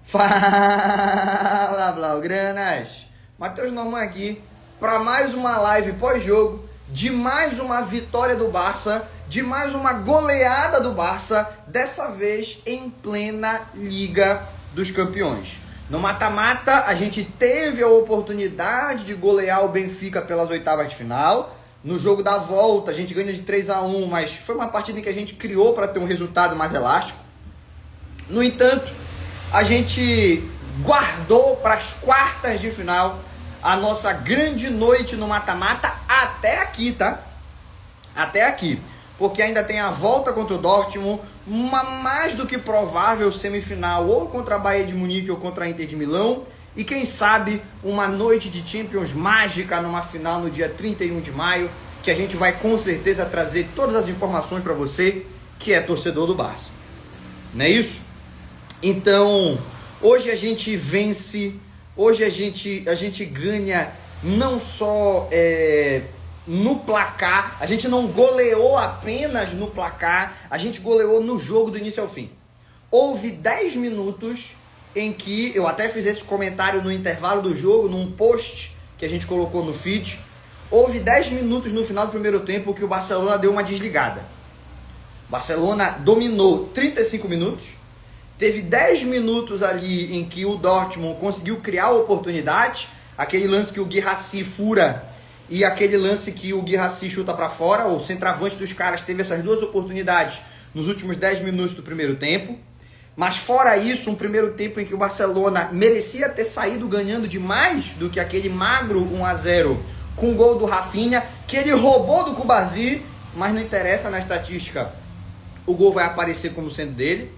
Fala, Blaugranas! Matheus Norman aqui para mais uma live pós-jogo de mais uma vitória do Barça, de mais uma goleada do Barça, dessa vez em plena Liga dos Campeões. No mata-mata, a gente teve a oportunidade de golear o Benfica pelas oitavas de final. No jogo da volta, a gente ganha de 3-1, mas foi uma partida em que a gente criou para ter um resultado mais elástico. No entanto, a gente guardou para as quartas de final a nossa grande noite no mata-mata até aqui, tá? Até aqui. Porque ainda tem a volta contra o Dortmund, uma mais do que provável semifinal ou contra a Bayern de Munique ou contra a Inter de Milão. E quem sabe uma noite de Champions mágica numa final no dia 31 de maio, que a gente vai com certeza trazer todas as informações para você que é torcedor do Barça. Não é isso? Então, hoje a gente vence, hoje a gente ganha não só no placar, a gente não goleou apenas no placar, a gente goleou no jogo do início ao fim. Houve 10 minutos em que, eu até fiz esse comentário no intervalo do jogo, num post que a gente colocou no feed, houve 10 minutos no final do primeiro tempo que o Barcelona deu uma desligada. O Barcelona dominou 35 minutos, teve 10 minutos ali em que o Dortmund conseguiu criar oportunidade, aquele lance que o Guirassy fura e aquele lance que o Guirassy chuta para fora, o centroavante dos caras teve essas duas oportunidades nos últimos 10 minutos do primeiro tempo. Mas fora isso, um primeiro tempo em que o Barcelona merecia ter saído ganhando de mais do que aquele magro 1-0 com o gol do Rafinha, que ele roubou do Cubarsí, mas não interessa na estatística, o gol vai aparecer como sendo dele.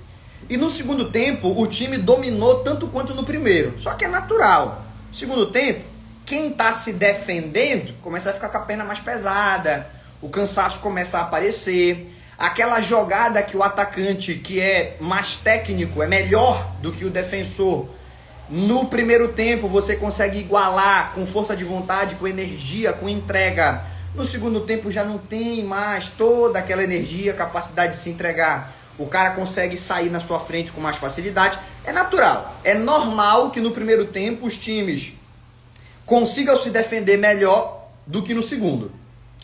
E no segundo tempo, o time dominou tanto quanto no primeiro. Só que é natural. No segundo tempo, quem está se defendendo começa a ficar com a perna mais pesada, o cansaço começa a aparecer. Aquela jogada que o atacante, que é mais técnico, é melhor do que o defensor, no primeiro tempo você consegue igualar com força de vontade, com energia, com entrega. No segundo tempo já não tem mais toda aquela energia, capacidade de se entregar. O cara consegue sair na sua frente com mais facilidade. É natural, é normal que no primeiro tempo os times consigam se defender melhor do que no segundo.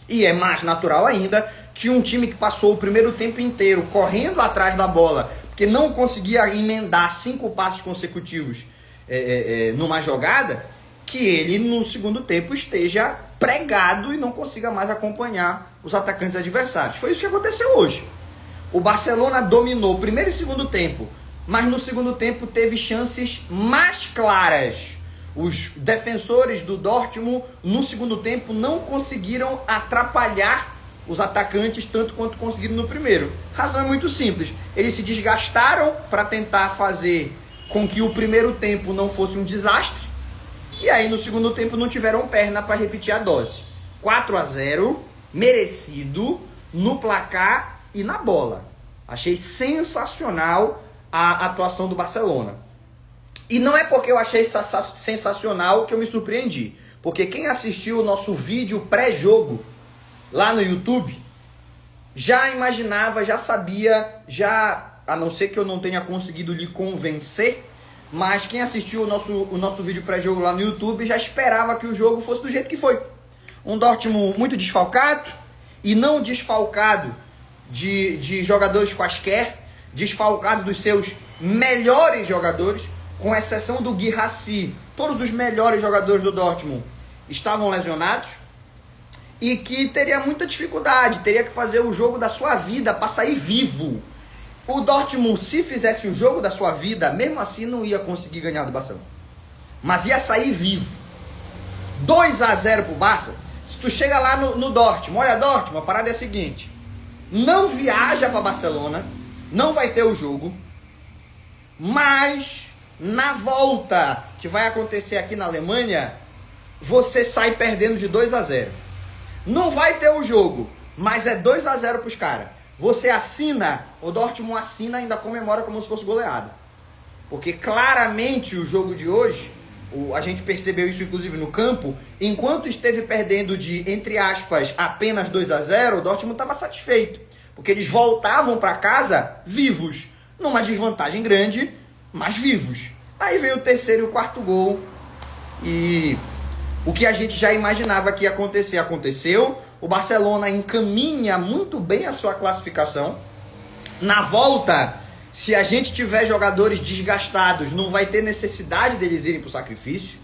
E é mais natural ainda que um time que passou o primeiro tempo inteiro correndo atrás da bola, porque não conseguia emendar 5 passos consecutivos numa jogada, que ele no segundo tempo esteja pregado e não consiga mais acompanhar os atacantes adversários. Foi isso que aconteceu hoje. O Barcelona dominou o primeiro e segundo tempo, mas no segundo tempo teve chances mais claras. Os defensores do Dortmund no segundo tempo não conseguiram atrapalhar os atacantes tanto quanto conseguiram no primeiro. A razão é muito simples. Eles se desgastaram para tentar fazer com que o primeiro tempo não fosse um desastre. E aí no segundo tempo não tiveram perna para repetir a dose. 4-0, merecido, no placar e na bola. Achei sensacional a atuação do Barcelona. E não é porque eu achei sensacional que eu me surpreendi. Porque quem assistiu o nosso vídeo pré-jogo lá no YouTube já imaginava, já sabia, a não ser que eu não tenha conseguido lhe convencer, mas quem assistiu o nosso vídeo pré-jogo lá no YouTube já esperava que o jogo fosse do jeito que foi. Um Dortmund muito desfalcado, e não desfalcado de jogadores quaisquer, desfalcado dos seus melhores jogadores, com exceção do Guirassy. Todos os melhores jogadores do Dortmund estavam lesionados e que teria muita dificuldade, teria que fazer o jogo da sua vida para sair vivo. O Dortmund, se fizesse o jogo da sua vida, mesmo assim não ia conseguir ganhar do Barcelona, mas ia sair vivo. 2-0 pro Barça. Se tu chega lá no Dortmund, olha Dortmund, a parada é a seguinte: não viaja para Barcelona, não vai ter o jogo, mas na volta que vai acontecer aqui na Alemanha, você sai perdendo de 2-0. Não vai ter o jogo, mas é 2-0 pros caras. Você assina, o Dortmund assina e ainda comemora como se fosse goleada. Porque claramente o jogo de hoje, a gente percebeu isso inclusive no campo, enquanto esteve perdendo de, entre aspas, apenas 2-0, o Dortmund estava satisfeito. Porque eles voltavam para casa vivos, numa desvantagem grande, mas vivos. Aí vem o terceiro e o quarto gol. E o que a gente já imaginava que ia acontecer, aconteceu. O Barcelona encaminha muito bem a sua classificação. Na volta, se a gente tiver jogadores desgastados, não vai ter necessidade deles irem para o sacrifício.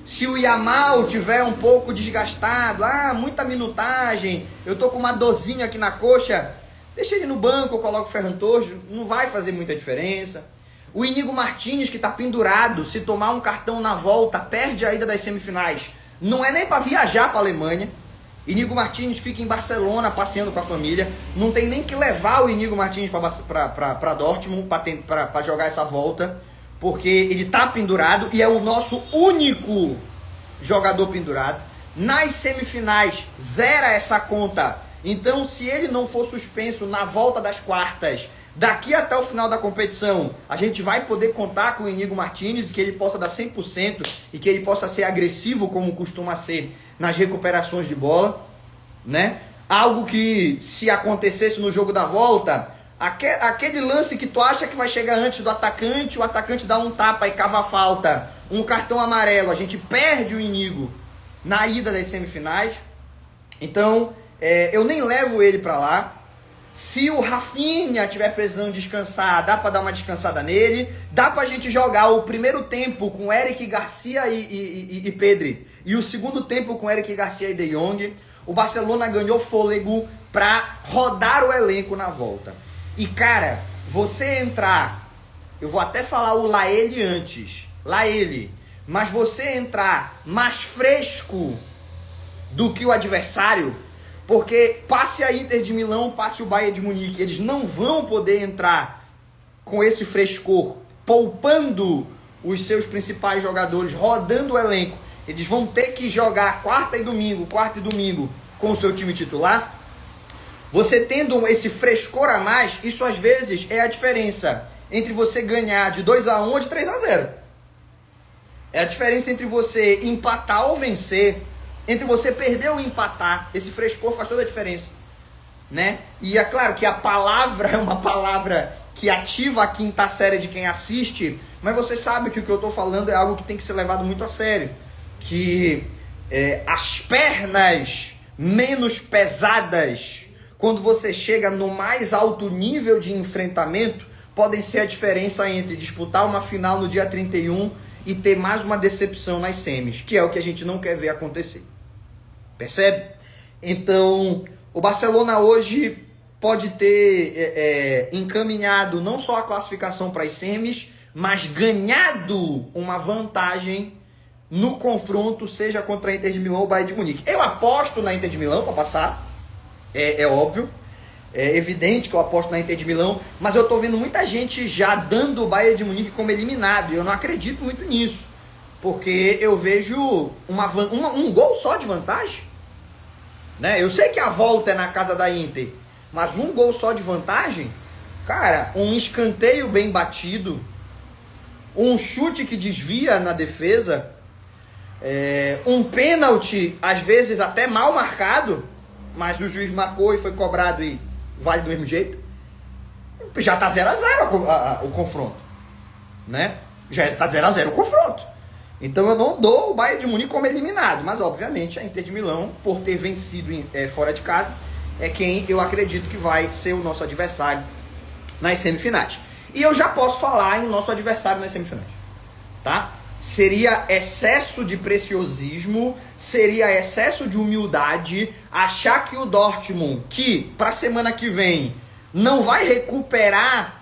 Se o Yamal tiver um pouco desgastado, muita minutagem, eu tô com uma dorzinha aqui na coxa, deixa ele no banco, eu coloco o Ferran Torres, não vai fazer muita diferença. O Íñigo Martínez, que tá pendurado, se tomar um cartão na volta, perde a ida das semifinais. Não é nem para viajar para a Alemanha. Íñigo Martínez fica em Barcelona passeando com a família. Não tem nem que levar o Íñigo Martínez para Dortmund para jogar essa volta, porque ele tá pendurado e é o nosso único jogador pendurado. Nas semifinais, zera essa conta. Então, se ele não for suspenso na volta das quartas, daqui até o final da competição, a gente vai poder contar com o Íñigo Martínez, que ele possa dar 100% e que ele possa ser agressivo como costuma ser nas recuperações de bola, né? Algo que, se acontecesse no jogo da volta, aquele lance que tu acha que vai chegar antes do atacante, o atacante dá um tapa e cava a falta, um cartão amarelo, a gente perde o Íñigo na ida das semifinais. Então, eu nem levo ele para lá. Se o Rafinha tiver precisando descansar, dá para dar uma descansada nele. Dá pra gente jogar o primeiro tempo com Eric Garcia e Pedri, e o segundo tempo com Eric Garcia e De Jong. O Barcelona ganhou fôlego para rodar o elenco na volta. E cara, você entrar, eu vou até falar o Laele antes, Laele, mas você entrar mais fresco do que o adversário, porque passe a Inter de Milão, passe o Bayern de Munique, eles não vão poder entrar com esse frescor, poupando os seus principais jogadores, rodando o elenco. Eles vão ter que jogar quarta e domingo com o seu time titular. Você tendo esse frescor a mais, isso às vezes é a diferença entre você ganhar de 2-1 ou de 3-0. É a diferença entre você empatar ou vencer, entre você perder ou empatar. Esse frescor faz toda a diferença, né? E é claro que a palavra é uma palavra que ativa a quinta série de quem assiste, mas você sabe que o que eu estou falando é algo que tem que ser levado muito a sério. Que as pernas menos pesadas, quando você chega no mais alto nível de enfrentamento, podem ser a diferença entre disputar uma final no dia 31 e ter mais uma decepção nas semis, que é o que a gente não quer ver acontecer. Percebe? Então, o Barcelona hoje pode ter encaminhado não só a classificação para as semis, mas ganhado uma vantagem no confronto, seja contra a Inter de Milão ou o Bayern de Munique. Eu aposto na Inter de Milão para passar, é óbvio, é evidente que eu aposto na Inter de Milão, mas eu tô vendo muita gente já dando o Bayern de Munique como eliminado, e eu não acredito muito nisso, porque eu vejo um gol só de vantagem, né? Eu sei que a volta é na casa da Inter, mas um gol só de vantagem, cara, um escanteio bem batido, um chute que desvia na defesa, um pênalti, às vezes até mal marcado, mas o juiz marcou e foi cobrado e vale do mesmo jeito, já tá 0-0 o confronto, né? Já está 0-0 o confronto. Então eu não dou o Bayern de Munique como eliminado, mas obviamente a Inter de Milão, por ter vencido fora de casa, é quem eu acredito que vai ser o nosso adversário nas semifinais. E eu já posso falar em nosso adversário nas semifinais, tá? Seria excesso de preciosismo, seria excesso de humildade achar que o Dortmund, que para a semana que vem não vai recuperar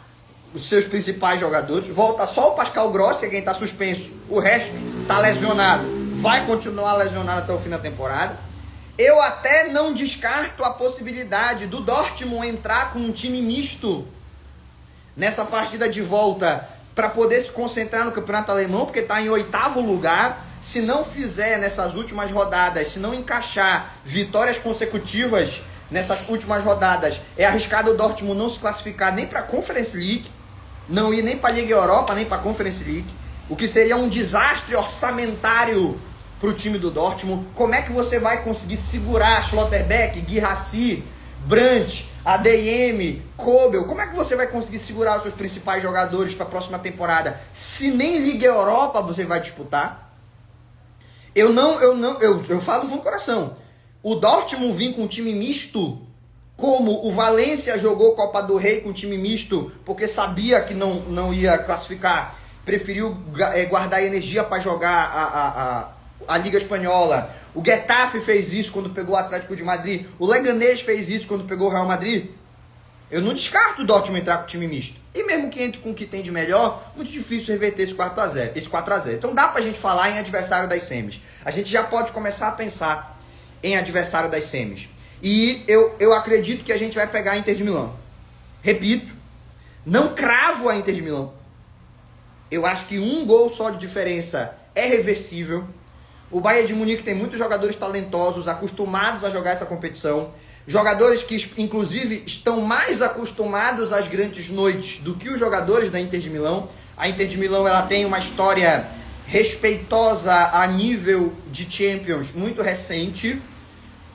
os seus principais jogadores, volta só o Pascal Gross, que é quem está suspenso, o resto está lesionado, vai continuar lesionado até o fim da temporada. Eu até não descarto a possibilidade do Dortmund entrar com um time misto nessa partida de volta, para poder se concentrar no campeonato alemão, porque está em 8º lugar. Se não fizer nessas últimas rodadas, se não encaixar vitórias consecutivas nessas últimas rodadas, é arriscado o Dortmund não se classificar nem para a Conference League, não ir nem para a Liga Europa, nem para a Conference League, o que seria um desastre orçamentário para o time do Dortmund. Como é que você vai conseguir segurar Schlotterbeck, Guirassy, Brandt, ADM, Kobel, como é que você vai conseguir segurar os seus principais jogadores para a próxima temporada se nem Liga Europa você vai disputar? Eu falo do coração. O Dortmund vir com um time misto, como o Valência jogou Copa do Rei com time misto, porque sabia que não ia classificar, preferiu guardar energia para jogar a Liga Espanhola. O Getafe fez isso quando pegou o Atlético de Madrid. O Leganés fez isso quando pegou o Real Madrid. Eu não descarto o Dortmund entrar com time misto. E mesmo que entre com o que tem de melhor, muito difícil reverter esse 4x0. Então dá pra gente falar em adversário das semis. A gente já pode começar a pensar em adversário das semis. E eu acredito que a gente vai pegar a Inter de Milão. Repito, não cravo a Inter de Milão. Eu acho que um gol só de diferença é reversível. O Bayern de Munique tem muitos jogadores talentosos, acostumados a jogar essa competição. Jogadores que, inclusive, estão mais acostumados às grandes noites do que os jogadores da Inter de Milão. A Inter de Milão ela tem uma história respeitosa a nível de Champions muito recente.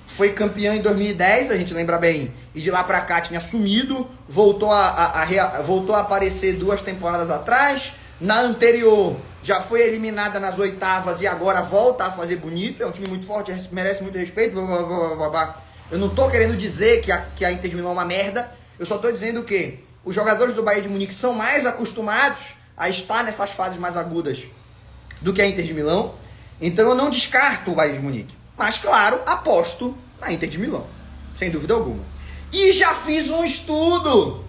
Foi campeã em 2010, a gente lembra bem. E de lá pra cá tinha sumido. Voltou a aparecer 2 temporadas atrás. Na anterior já foi eliminada nas oitavas e agora volta a fazer bonito. É um time muito forte, merece muito respeito. Blá, blá, blá, blá. Eu não tô querendo dizer que a Inter de Milão é uma merda. Eu só tô dizendo que os jogadores do Bayern de Munique são mais acostumados a estar nessas fases mais agudas do que a Inter de Milão. Então eu não descarto o Bayern de Munique. Mas claro, aposto na Inter de Milão. Sem dúvida alguma. E já fiz um estudo.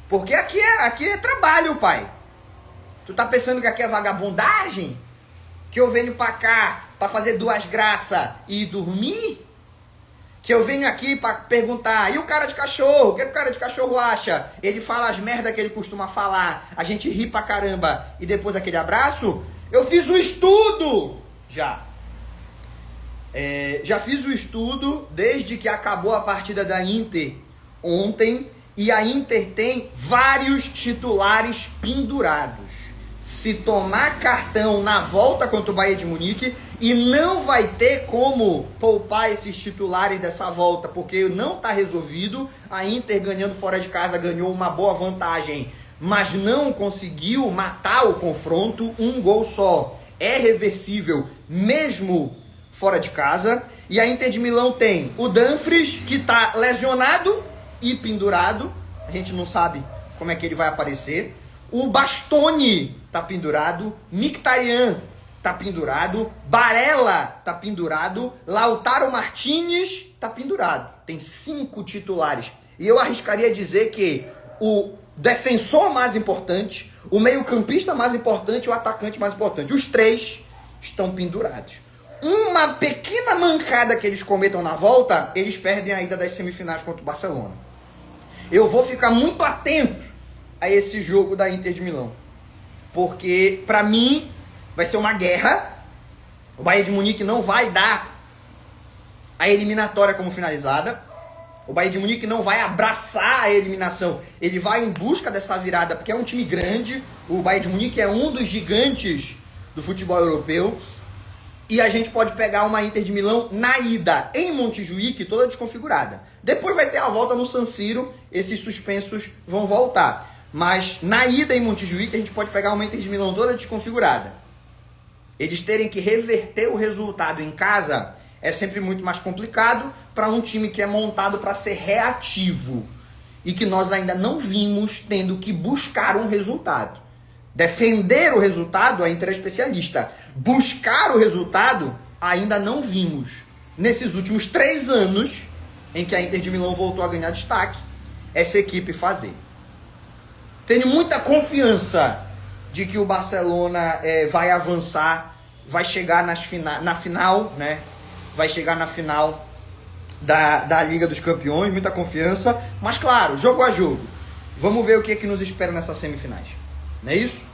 Porque aqui é trabalho, pai. Tu tá pensando que aqui é vagabundagem? Que eu venho pra cá pra fazer 2 graças e dormir? Que eu venho aqui pra perguntar, e o cara de cachorro? O que o cara de cachorro acha? Ele fala as merdas que ele costuma falar, a gente ri pra caramba e depois aquele abraço? Eu fiz um estudo! Já fiz o estudo desde que acabou a partida da Inter ontem e a Inter tem vários titulares pendurados. Se tomar cartão na volta contra o Bayern de Munique, e não vai ter como poupar esses titulares dessa volta, porque não está resolvido. A Inter ganhando fora de casa ganhou uma boa vantagem, mas não conseguiu matar o confronto. Um gol só é reversível mesmo fora de casa. E a Inter de Milão tem o Dumfries, que está lesionado e pendurado. A gente não sabe como é que ele vai aparecer. O Bastoni tá pendurado, Mkhitaryan tá pendurado, Barella tá pendurado, Lautaro Martinez tá pendurado. Tem 5 titulares. E eu arriscaria dizer que o defensor mais importante, o meio-campista mais importante e o atacante mais importante, os 3 estão pendurados. Uma pequena mancada que eles cometam na volta, eles perdem a ida das semifinais contra o Barcelona. Eu vou ficar muito atento a esse jogo da Inter de Milão, porque pra mim vai ser uma guerra. O Bayern de Munique não vai dar a eliminatória como finalizada. O Bayern de Munique não vai abraçar a eliminação. Ele vai em busca dessa virada, porque é um time grande. O Bayern de Munique é um dos gigantes do futebol europeu. E a gente pode pegar uma Inter de Milão na ida em Montjuic toda desconfigurada. Depois vai ter a volta no San Siro, esses suspensos vão voltar. Mas na ida em Montjuic a gente pode pegar uma Inter de Milão toda desconfigurada. Eles terem que reverter o resultado em casa é sempre muito mais complicado para um time que é montado para ser reativo e que nós ainda não vimos tendo que buscar um resultado. Defender o resultado, a Inter é especialista. Buscar o resultado, ainda não vimos. Nesses últimos 3 anos em que a Inter de Milão voltou a ganhar destaque, essa equipe fazer. Tenho muita confiança de que o Barcelona vai avançar, vai chegar na final, né? Vai chegar na final da Liga dos Campeões, muita confiança. Mas claro, jogo a jogo. Vamos ver o que é que nos espera nessas semifinais. Não é isso?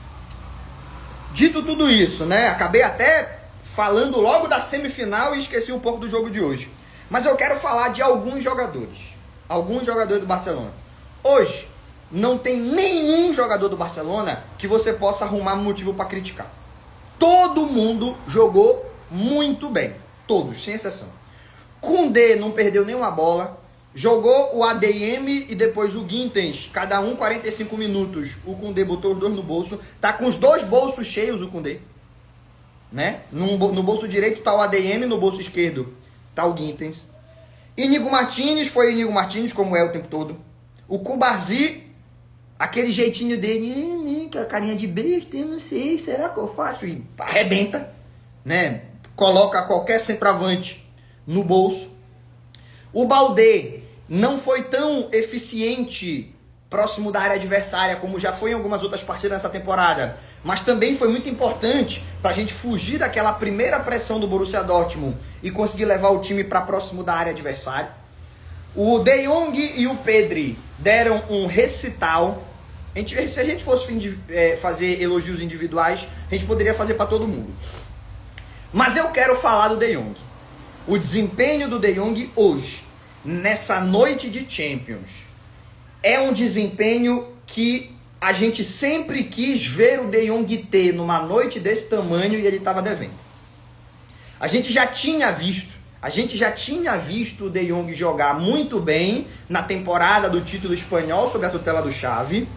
Dito tudo isso, né? Acabei até falando logo da semifinal e esqueci um pouco do jogo de hoje. Mas eu quero falar de alguns jogadores. Alguns jogadores do Barcelona. Hoje, não tem nenhum jogador do Barcelona que você possa arrumar motivo para criticar. Todo mundo jogou muito bem. Todos, sem exceção. Koundé não perdeu nenhuma bola. jogou o ADM e depois o Guintens, cada um 45 minutos. O Koundé botou os dois no bolso. Tá com os dois bolsos cheios o Koundé. Né? No bolso direito tá o ADM, no bolso esquerdo tá o Guintens. Íñigo Martínez foi Íñigo Martínez, como é o tempo todo. O Cubarsí, aquele jeitinho dele, aquela carinha de besta, eu não sei, será que eu faço? E arrebenta, né? Coloca qualquer centroavante no bolso. O Baldé não foi tão eficiente próximo da área adversária, como já foi em algumas outras partidas nessa temporada. Mas também foi muito importante para a gente fugir daquela primeira pressão do Borussia Dortmund e conseguir levar o time para próximo da área adversária. O De Jong e o Pedri deram um recital. Se a gente fosse fazer elogios individuais, a gente poderia fazer para todo mundo. Mas eu quero falar do De Jong. O desempenho do De Jong hoje, nessa noite de Champions, é um desempenho que a gente sempre quis ver o De Jong ter numa noite desse tamanho e ele estava devendo. A gente já tinha visto o De Jong jogar muito bem na temporada do título espanhol sob a tutela do Xavi,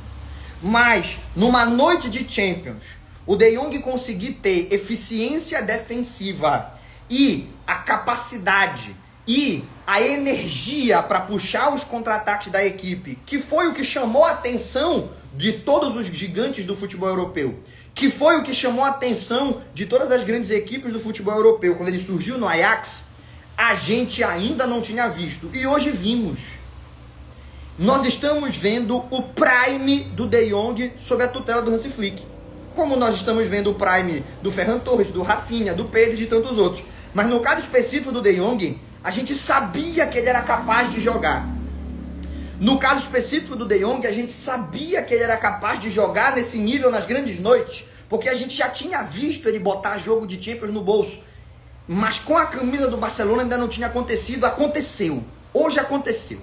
mas numa noite de Champions, o De Jong conseguir ter eficiência defensiva e a capacidade e a energia para puxar os contra-ataques da equipe, que foi o que chamou a atenção de todos os gigantes do futebol europeu, que foi o que chamou a atenção de todas as grandes equipes do futebol europeu, quando ele surgiu no Ajax, a gente ainda não tinha visto. E hoje vimos. Nós estamos vendo o prime do De Jong sob a tutela do Hansi Flick. Como nós estamos vendo o prime do Ferran Torres, do Rafinha, do Pedro e de tantos outros. Mas no caso específico do De Jong, a gente sabia que ele era capaz de jogar. No caso específico do De Jong, a gente sabia que ele era capaz de jogar nesse nível nas grandes noites, porque a gente já tinha visto ele botar jogo de Champions no bolso. Mas com a camisa do Barcelona ainda não tinha acontecido. Aconteceu. Hoje aconteceu.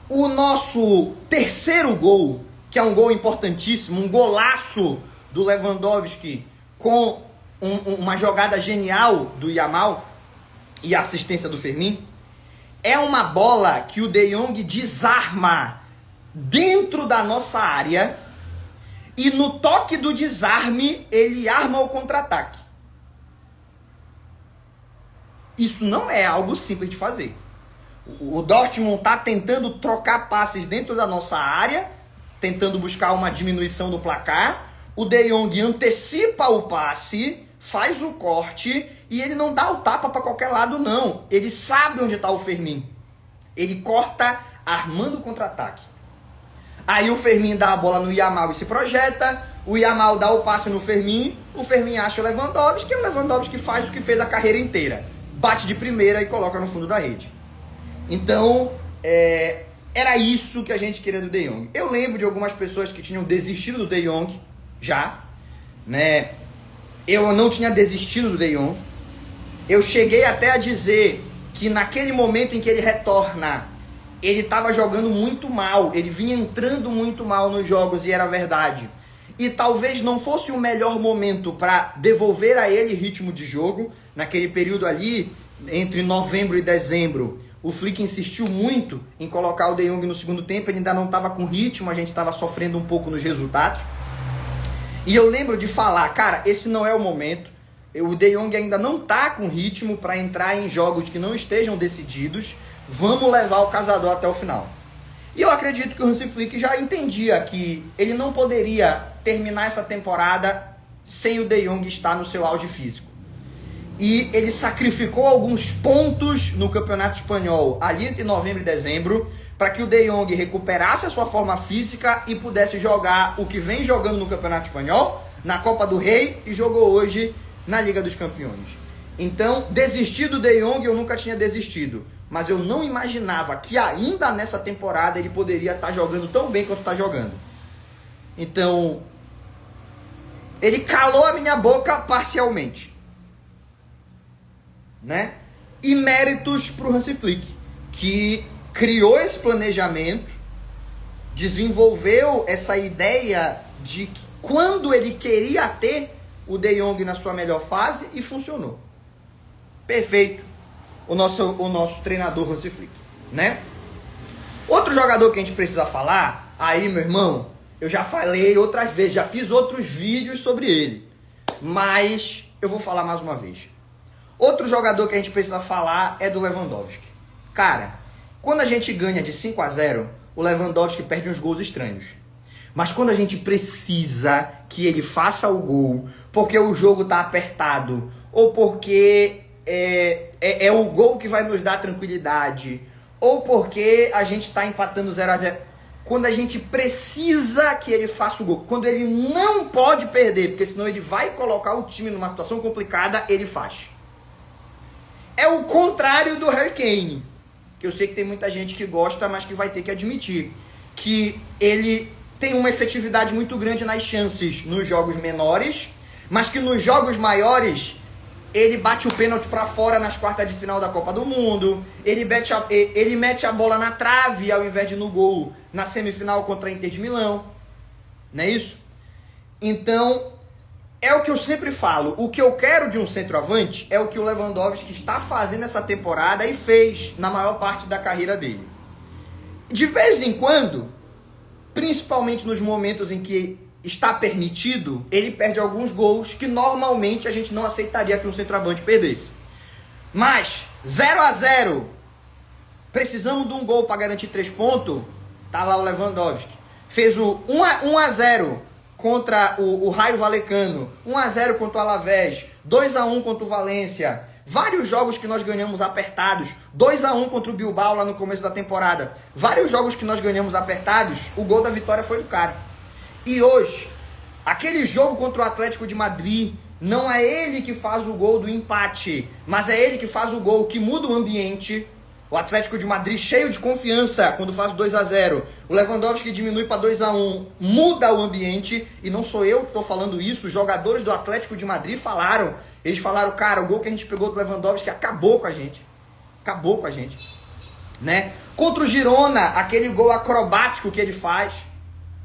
O nosso terceiro gol, que é um gol importantíssimo, um golaço do Lewandowski com uma jogada genial do Yamal e a assistência do Fermin, é uma bola que o De Jong desarma dentro da nossa área e no toque do desarme ele arma o contra-ataque. Isso não é algo simples de fazer. O Dortmund está tentando trocar passes dentro da nossa área, tentando buscar uma diminuição do placar. O De Jong antecipa o passe, faz o corte e ele não dá o tapa para qualquer lado, não. Ele sabe onde está o Fermin. Ele corta armando o contra-ataque. Aí o Fermin dá a bola no Yamal e se projeta. O Yamal dá o passe no Fermin. O Fermin acha o Lewandowski, que é o Lewandowski que faz o que fez a carreira inteira. Bate de primeira e coloca no fundo da rede. Então, era isso que a gente queria do De Jong. Eu lembro de algumas pessoas que tinham desistido do De Jong, já, né? Eu não tinha desistido do De Jong. Eu cheguei até a dizer que naquele momento em que ele retorna, ele estava jogando muito mal, ele vinha entrando muito mal nos jogos e era verdade. E talvez não fosse o melhor momento para devolver a ele ritmo de jogo. Naquele período ali, entre novembro e dezembro, o Flick insistiu muito em colocar o De Jong no segundo tempo, ele ainda não estava com ritmo, a gente estava sofrendo um pouco nos resultados. E eu lembro de falar, cara, esse não é o momento, o De Jong ainda não está com ritmo para entrar em jogos que não estejam decididos, vamos levar o caçador até o final. E eu acredito que o Hansi Flick já entendia que ele não poderia terminar essa temporada sem o De Jong estar no seu auge físico. E ele sacrificou alguns pontos no Campeonato Espanhol, ali entre novembro e dezembro, para que o De Jong recuperasse a sua forma física e pudesse jogar o que vem jogando no Campeonato Espanhol, na Copa do Rei e jogou hoje na Liga dos Campeões. Então, desistir do De Jong eu nunca tinha desistido, mas eu não imaginava que ainda nessa temporada ele poderia estar jogando tão bem quanto está jogando. Então, ele calou a minha boca parcialmente, né? E méritos para o Hansi Flick, que criou esse planejamento, desenvolveu essa ideia de quando ele queria ter o De Jong na sua melhor fase e funcionou. Perfeito o nosso treinador Hansi Flick. né? Outro jogador que a gente precisa falar, aí, meu irmão, eu já falei outras vezes, já fiz outros vídeos sobre ele, mas eu vou falar mais uma vez. Outro jogador que a gente precisa falar é do Lewandowski. Cara, quando a gente ganha de 5-0, o Lewandowski perde uns gols estranhos. Mas quando a gente precisa que ele faça o gol, porque o jogo tá apertado, ou porque é o gol que vai nos dar tranquilidade, ou porque a gente tá empatando 0-0, quando a gente precisa que ele faça o gol, quando ele não pode perder, porque senão ele vai colocar o time numa situação complicada, ele faz. É o contrário do Harry Kane, que eu sei que tem muita gente que gosta, mas que vai ter que admitir que ele tem uma efetividade muito grande nas chances nos jogos menores, mas que nos jogos maiores ele bate o pênalti para fora nas quartas de final da Copa do Mundo, ele mete a bola na trave ao invés de no gol na semifinal contra a Inter de Milão, não é isso? Então, é o que eu sempre falo, o que eu quero de um centroavante é o que o Lewandowski está fazendo essa temporada e fez na maior parte da carreira dele. De vez em quando, principalmente nos momentos em que está permitido, ele perde alguns gols que normalmente a gente não aceitaria que um centroavante perdesse. Mas 0-0, precisamos de um gol para garantir 3 pontos, tá lá o Lewandowski. Fez o 1-0 contra o Raio Vallecano, 1-0 contra o Alavés, 2-1 contra o Valência. Vários jogos que nós ganhamos apertados, 2-1 contra o Bilbao lá no começo da temporada. Vários jogos que nós ganhamos apertados, o gol da vitória foi do cara. E hoje, aquele jogo contra o Atlético de Madrid, não é ele que faz o gol do empate, mas é ele que faz o gol que muda o ambiente. O Atlético de Madrid cheio de confiança quando faz 2-0. O Lewandowski diminui para 2-1, muda o ambiente. E não sou eu que estou falando isso, os jogadores do Atlético de Madrid falaram. Eles falaram, cara, o gol que a gente pegou do Lewandowski acabou com a gente. Acabou com a gente. Né? Contra o Girona, aquele gol acrobático que ele faz,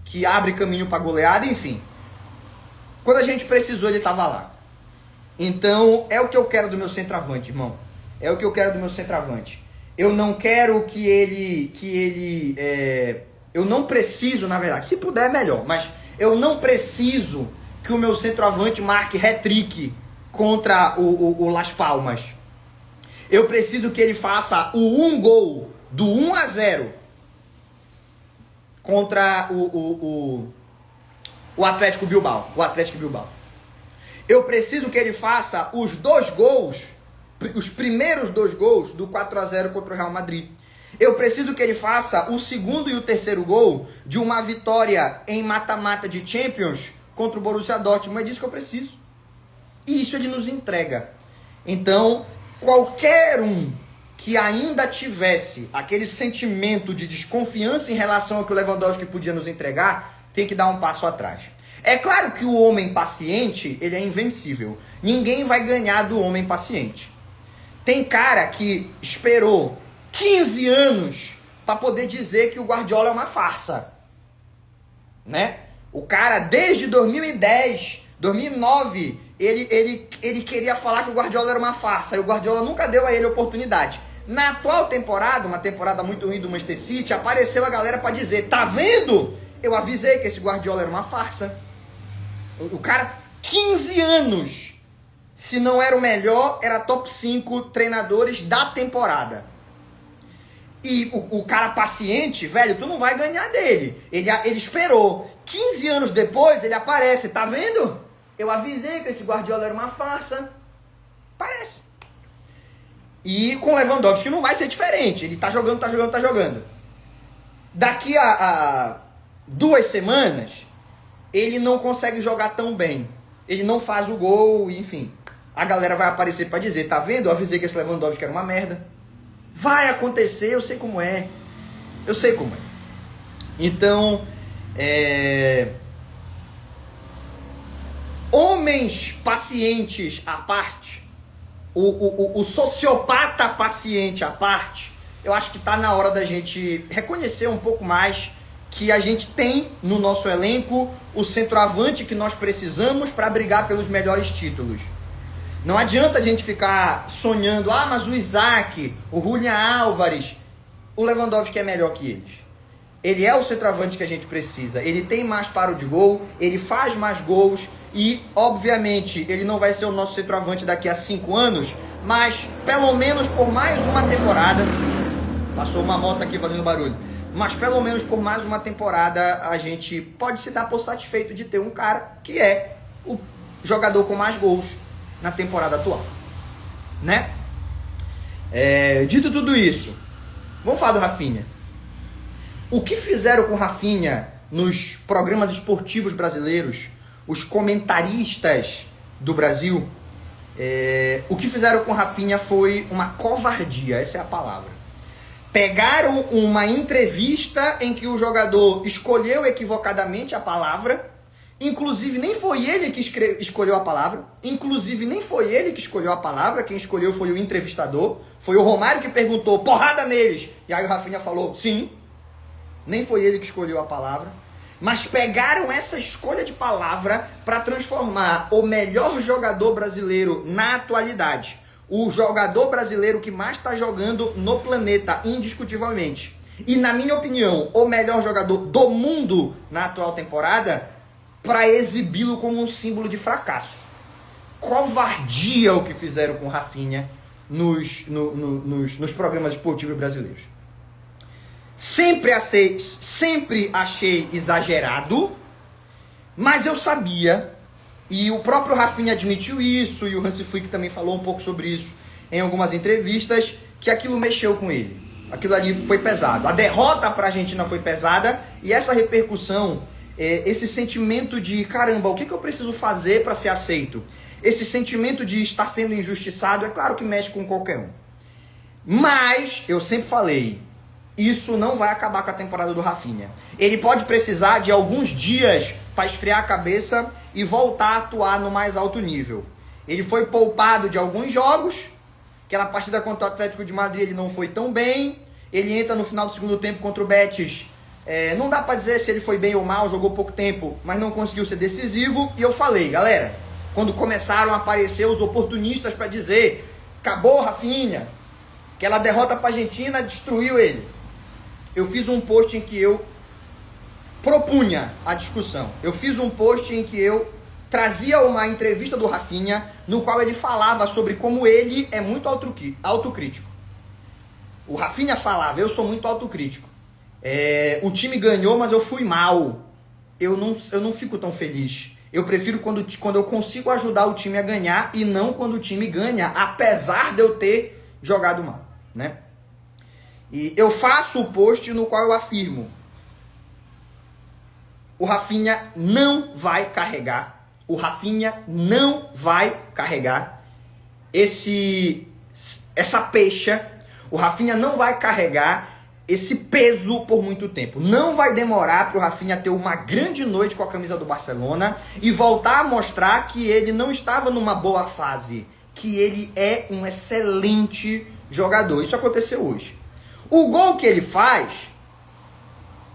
que abre caminho para goleada, enfim. Quando a gente precisou, ele estava lá. Então, é o que eu quero do meu centroavante, irmão. É o que eu quero do meu centroavante. Eu não quero que ele eu não preciso, na verdade, se puder é melhor, mas eu não preciso que o meu centroavante marque hat-trick contra o Las Palmas. Eu preciso que ele faça um gol do 1-0 contra o Atlético Bilbao. O Atlético Bilbao. Eu preciso que ele faça os 2 gols, os primeiros 2 gols do 4-0 contra o Real Madrid. Eu preciso que ele faça o segundo e o terceiro gol de uma vitória em mata-mata de Champions contra o Borussia Dortmund. É disso que eu preciso. E isso ele nos entrega. Então, qualquer um que ainda tivesse aquele sentimento de desconfiança em relação ao que o Lewandowski podia nos entregar, tem que dar um passo atrás. É claro que o homem paciente, ele é invencível. Ninguém vai ganhar do homem paciente. Tem cara que esperou 15 anos para poder dizer que o Guardiola é uma farsa. Né? O cara, desde 2010, 2009, ele queria falar que o Guardiola era uma farsa. E o Guardiola nunca deu a ele oportunidade. Na atual temporada, uma temporada muito ruim do Manchester City, apareceu a galera para dizer, tá vendo? Eu avisei que esse Guardiola era uma farsa. O cara, 15 anos... Se não era o melhor, era top 5 treinadores da temporada. E o cara paciente, velho, tu não vai ganhar dele. Ele esperou. 15 anos depois, ele aparece. Tá vendo? Eu avisei que esse Guardiola era uma farsa. Parece. E com o Lewandowski não vai ser diferente. Ele tá jogando. Daqui a 2 semanas, ele não consegue jogar tão bem. Ele não faz o gol, enfim. A galera vai aparecer pra dizer, tá vendo? Eu avisei que esse Lewandowski era uma merda. Vai acontecer, eu sei como é. Eu sei como é. Então, homens pacientes à parte, o sociopata paciente à parte, eu acho que tá na hora da gente reconhecer um pouco mais que a gente tem no nosso elenco o centroavante que nós precisamos para brigar pelos melhores títulos. Não adianta a gente ficar sonhando, mas o Isaac, o Julián Álvares, o Lewandowski é melhor que eles. Ele é o centroavante que a gente precisa. Ele tem mais faro de gol, ele faz mais gols e, obviamente, ele não vai ser o nosso centroavante daqui a 5 anos, mas pelo menos por mais uma temporada... Passou uma moto aqui fazendo barulho. Mas pelo menos por mais uma temporada a gente pode se dar por satisfeito de ter um cara que é o jogador com mais gols na temporada atual. Né? Dito tudo isso, vamos falar do Rafinha. O que fizeram com o Rafinha nos programas esportivos brasileiros, os comentaristas do Brasil, o que fizeram com o Rafinha foi uma covardia, essa é a palavra. Pegaram uma entrevista em que o jogador escolheu equivocadamente a palavra, inclusive nem foi ele que escolheu a palavra, quem escolheu foi o entrevistador, foi o Romário que perguntou, porrada neles, e aí o Rafinha falou, sim, nem foi ele que escolheu a palavra, mas pegaram essa escolha de palavra para transformar o melhor jogador brasileiro na atualidade, o jogador brasileiro que mais está jogando no planeta, indiscutivelmente, e na minha opinião, o melhor jogador do mundo na atual temporada, para exibi-lo como um símbolo de fracasso. Covardia o que fizeram com o Rafinha nos programas esportivos brasileiros. Sempre achei exagerado, mas eu sabia, e o próprio Rafinha admitiu isso, e o Hansi Flick também falou um pouco sobre isso em algumas entrevistas, que aquilo mexeu com ele. Aquilo ali foi pesado. A derrota para a Argentina foi pesada, e essa repercussão, esse sentimento de, caramba, o que eu preciso fazer para ser aceito? Esse sentimento de estar sendo injustiçado, é claro que mexe com qualquer um. Mas, eu sempre falei, isso não vai acabar com a temporada do Rafinha. Ele pode precisar de alguns dias para esfriar a cabeça e voltar a atuar no mais alto nível. Ele foi poupado de alguns jogos, aquela partida contra o Atlético de Madrid ele não foi tão bem, ele entra no final do segundo tempo contra o Betis, não dá para dizer se ele foi bem ou mal, jogou pouco tempo, mas não conseguiu ser decisivo, e eu falei, galera, quando começaram a aparecer os oportunistas para dizer, acabou Rafinha, aquela derrota para a Argentina destruiu ele. Eu fiz um post em que eu propunha a discussão. Eu fiz um post em que eu trazia uma entrevista do Rafinha, no qual ele falava sobre como ele é muito autocrítico. O Rafinha falava, eu sou muito autocrítico. O time ganhou, mas eu fui mal. Eu não fico tão feliz. Eu prefiro quando eu consigo ajudar o time a ganhar e não quando o time ganha, apesar de eu ter jogado mal, né? E eu faço o post no qual eu afirmo, o Rafinha não vai carregar essa pecha, o Rafinha não vai carregar esse peso por muito tempo. Não vai demorar para o Rafinha ter uma grande noite com a camisa do Barcelona e voltar a mostrar que ele não estava numa boa fase, que ele é um excelente jogador. Isso aconteceu hoje. O gol que ele faz,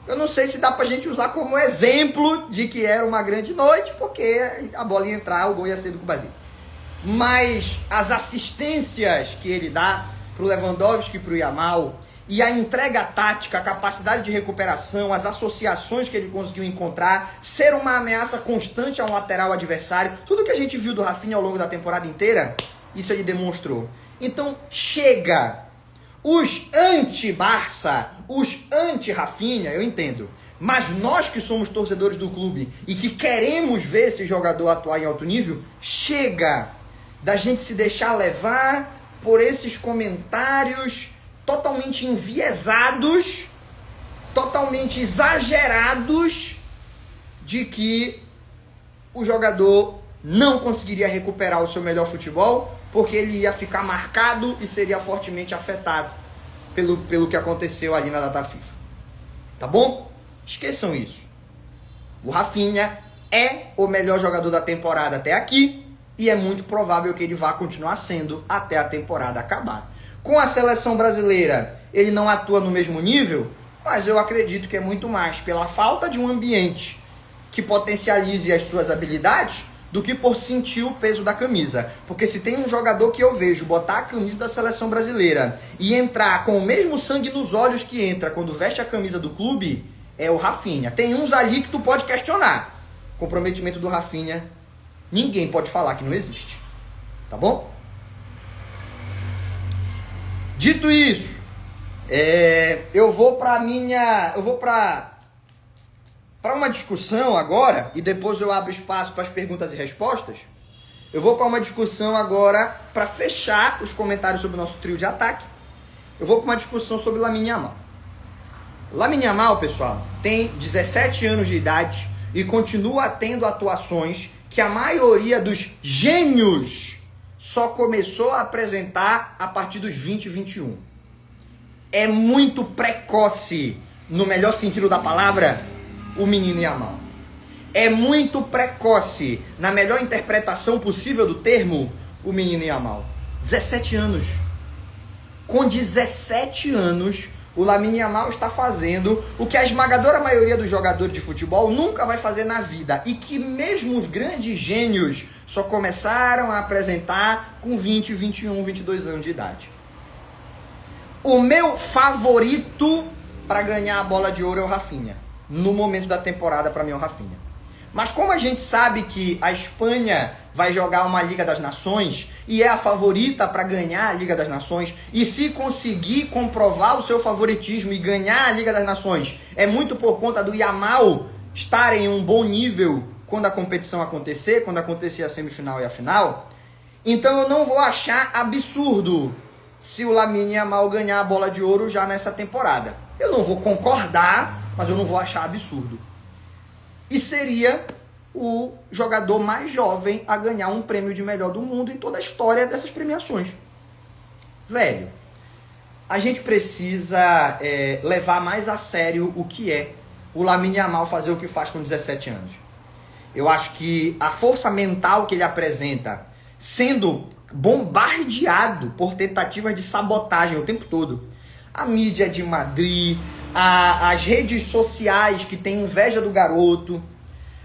eu não sei se dá pra gente usar como exemplo de que era uma grande noite, porque a bola ia entrar, o gol ia ser do Cubazinho. Mas as assistências que ele dá pro Lewandowski e pro Yamal, e a entrega tática, a capacidade de recuperação, as associações que ele conseguiu encontrar, ser uma ameaça constante ao lateral adversário, tudo que a gente viu do Rafinha ao longo da temporada inteira, isso ele demonstrou. Então, chega! Os anti-Barça, os anti-Rafinha, eu entendo. Mas nós que somos torcedores do clube e que queremos ver esse jogador atuar em alto nível, chega da gente se deixar levar por esses comentários totalmente enviesados, totalmente exagerados, de que o jogador não conseguiria recuperar o seu melhor futebol, porque ele ia ficar marcado e seria fortemente afetado pelo que aconteceu ali na data FIFA. Tá bom? Esqueçam isso. O Rafinha é o melhor jogador da temporada até aqui e é muito provável que ele vá continuar sendo até a temporada acabar. Com a seleção brasileira, ele não atua no mesmo nível, mas eu acredito que é muito mais pela falta de um ambiente que potencialize as suas habilidades do que por sentir o peso da camisa. Porque se tem um jogador que eu vejo botar a camisa da seleção brasileira e entrar com o mesmo sangue nos olhos que entra quando veste a camisa do clube, é o Rafinha. Tem uns ali que tu pode questionar. O comprometimento do Rafinha, ninguém pode falar que não existe. Tá bom? Dito isso, eu vou para uma discussão agora, e depois eu abro espaço para as perguntas e respostas. Eu vou para uma discussão agora para fechar os comentários sobre o nosso trio de ataque. Eu vou para uma discussão sobre Lamine Yamal. Lamine Yamal, pessoal, tem 17 anos de idade e continua tendo atuações que a maioria dos gênios só começou a apresentar a partir dos 20 e 21. É muito precoce, no melhor sentido da palavra, o menino Yamal. É muito precoce, na melhor interpretação possível do termo, o menino Yamal. 17 anos. Com 17 anos, o Lamine Yamal está fazendo o que a esmagadora maioria dos jogadores de futebol nunca vai fazer na vida. E que mesmo os grandes gênios só começaram a apresentar com 20, 21, 22 anos de idade. O meu favorito para ganhar a bola de ouro é o Rafinha. No momento da temporada, para mim, é o Rafinha. Mas como a gente sabe que a Espanha vai jogar uma Liga das Nações e é a favorita para ganhar a Liga das Nações, e se conseguir comprovar o seu favoritismo e ganhar a Liga das Nações, é muito por conta do Yamal estar em um bom nível quando a competição acontecer, quando acontecer a semifinal e a final, então eu não vou achar absurdo se o Lamine Yamal ganhar a bola de ouro já nessa temporada. Eu não vou concordar, mas eu não vou achar absurdo. E seria o jogador mais jovem a ganhar um prêmio de melhor do mundo em toda a história dessas premiações. Velho, a gente precisa levar mais a sério o que é o Lamine Yamal fazer o que faz com 17 anos. Eu acho que a força mental que ele apresenta, sendo bombardeado por tentativas de sabotagem o tempo todo, a mídia de Madrid, as redes sociais que tem inveja do garoto,